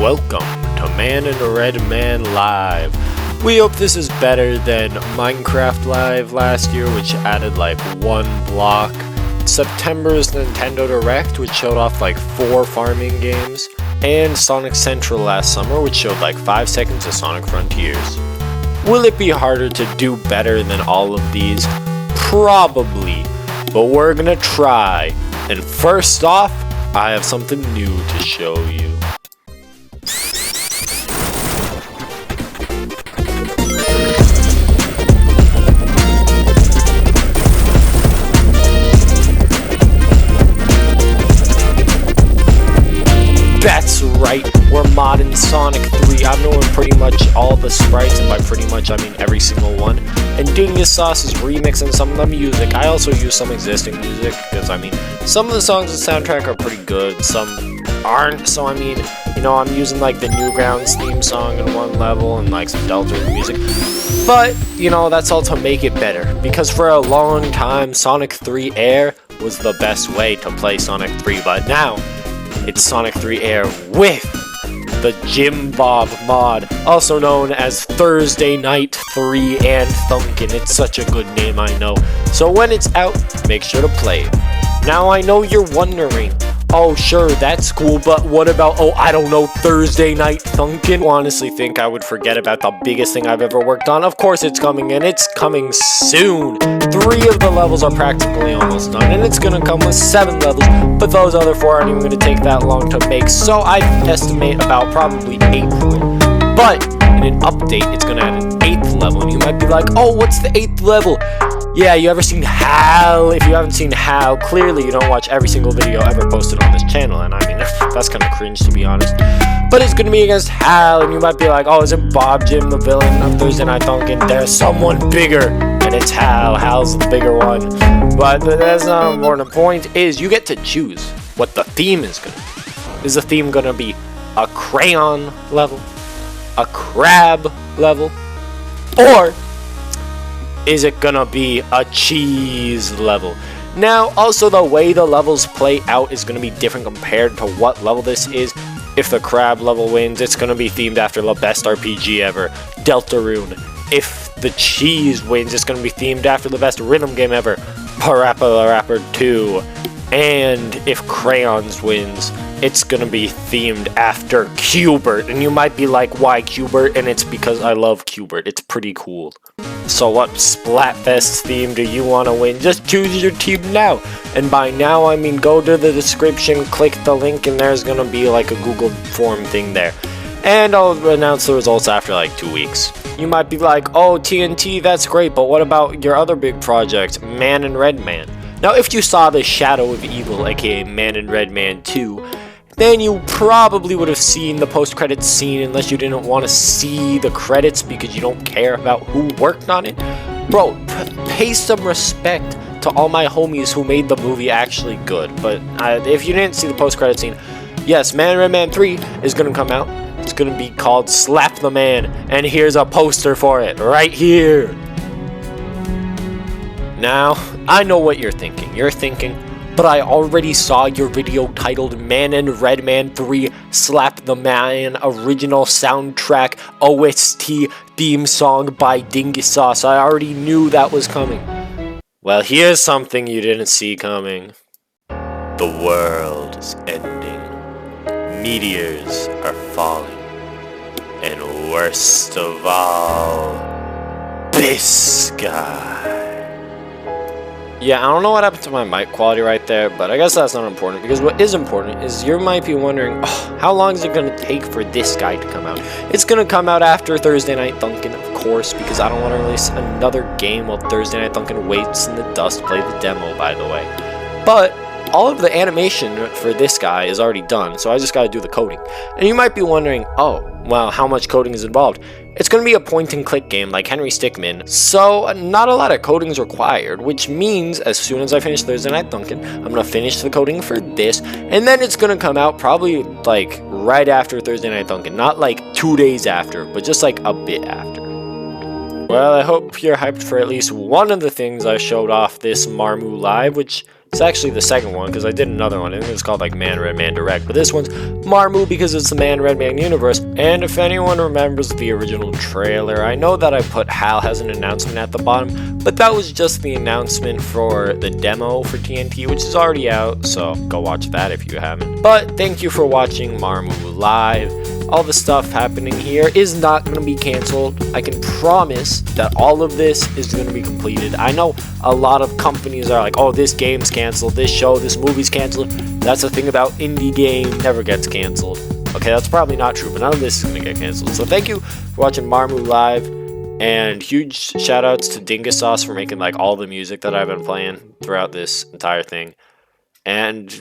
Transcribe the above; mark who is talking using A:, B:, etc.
A: welcome to Man in the Red Man Live. We hope this is better than Minecraft Live last year, which added like one block. September's Nintendo Direct, which showed off like 4 farming games. And Sonic Central last summer, which showed like 5 seconds of Sonic Frontiers. Will it be harder to do better than all of these? Probably, but we're gonna try. And first off, I have something new to show you. That's right, we're modding Sonic 3. I'm knowing pretty much all the sprites, and by pretty much I mean every single one. And Dingus Sauce is remixing some of the music. I also use some existing music, because I mean, some of the songs in the soundtrack are pretty good, some aren't. So I mean, you know, I'm using like the Newgrounds theme song in one level, and like some Delta music. But, you know, that's all to make it better, because for a long time, Sonic 3 Air was the best way to play Sonic 3, but now, it's Sonic 3 Air with the Jim Bob mod, also known as Thursday Night 3 and Thunkin'. It's such a good name, I know. So when it's out, make sure to play it. Now I know you're wondering, oh sure, that's cool, but what about, oh I don't know, Thursday Night Thunkin'? I honestly think I would forget about the biggest thing I've ever worked on. Of course it's coming, and it's coming soon. 3 of the levels are practically almost done, and it's gonna come with 7 levels, but those other 4 aren't even gonna take that long to make, so I estimate about probably April. But in an update, it's gonna add an 8th level, and you might be like, oh, what's the 8th level? Yeah, you ever seen Hal? If you haven't seen Hal, clearly you don't watch every single video ever posted on this channel, and I mean, that's kind of cringe to be honest. But it's gonna be against Hal, and you might be like, oh, is it Bob Jim, the villain of Thursday Night Thunkin'? There's someone bigger, and it's Hal. Hal's the bigger one. But that's not an important point, is you get to choose what the theme is gonna be. Is the theme gonna be a crayon level, a crab level, or is it gonna be a cheese level? Now, also the way the levels play out is gonna be different compared to what level this is. If the crab level wins, it's gonna be themed after the best RPG ever, Deltarune. If the cheese wins, it's gonna be themed after the best rhythm game ever, Parappa the Rapper 2. And if Crayons wins, it's gonna be themed after Q*bert. And you might be like, why Q*bert? And it's because I love Q*bert. It's pretty cool. So what Splatfest theme do you want to win? Just choose your team now. And by now, I mean go to the description, click the link, and there's gonna be like a Google form thing there. And I'll announce the results after like 2 weeks. You might be like, oh, TNT, that's great, but what about your other big project, Man in Red Man? Now, if you saw the Shadow of Evil, aka Man in Red Man 2, then you probably would have seen the post-credits scene unless you didn't want to see the credits because you don't care about who worked on it. Bro, pay some respect to all my homies who made the movie actually good. But if you didn't see the post-credits scene, yes, Man in Red Man 3 is going to come out. It's going to be called Slap the Man, and here's a poster for it right here. Now, I know what you're thinking. You're thinking, but I already saw your video titled Man in Red Man 3 Slap the Man original soundtrack OST theme song by Dingus Sauce. I already knew that was coming. Well, here's something you didn't see coming. The world is ending. Meteors are falling. And worst of all, this guy. Yeah, I don't know what happened to my mic quality right there, but I guess that's not important, because what is important is you might be wondering, oh, how long is it going to take for this guy to come out? It's going to come out after Thursday Night Thunkin', of course, because I don't want to release another game while Thursday Night Thunkin' waits in the dust to play the demo, by the way. But all of the animation for this guy is already done, so I just got to do the coding. And you might be wondering, oh, well, how much coding is involved? It's going to be a point-and-click game like Henry Stickmin, so not a lot of coding is required, which means as soon as I finish Thursday Night Thunkin', I'm going to finish the coding for this, and then it's going to come out probably like right after Thursday Night Thunkin', not like 2 days after, but just like a bit after. Well, I hope you're hyped for at least one of the things I showed off this MARMU Live, which It's actually the second one because I did another one. I think it was called like Man Red Man Direct. But this one's MARMU because it's the Man Red Man universe. And if anyone remembers the original trailer, I know that I put Hal has an announcement at the bottom, but that was just the announcement for the demo for TNT, which is already out, so go watch that if you haven't. But thank you for watching MARMU Live. All the stuff happening here is not going to be canceled. I can promise that all of this is going to be completed. I know a lot of companies are like, oh, this game's canceled, this show, this movie's canceled. That's the thing about indie game, never gets canceled. Okay, that's probably not true, but none of this is going to get canceled. So thank you for watching MARMU Live, and huge shout outs to Dingus Sauce for making like all the music that I've been playing throughout this entire thing. And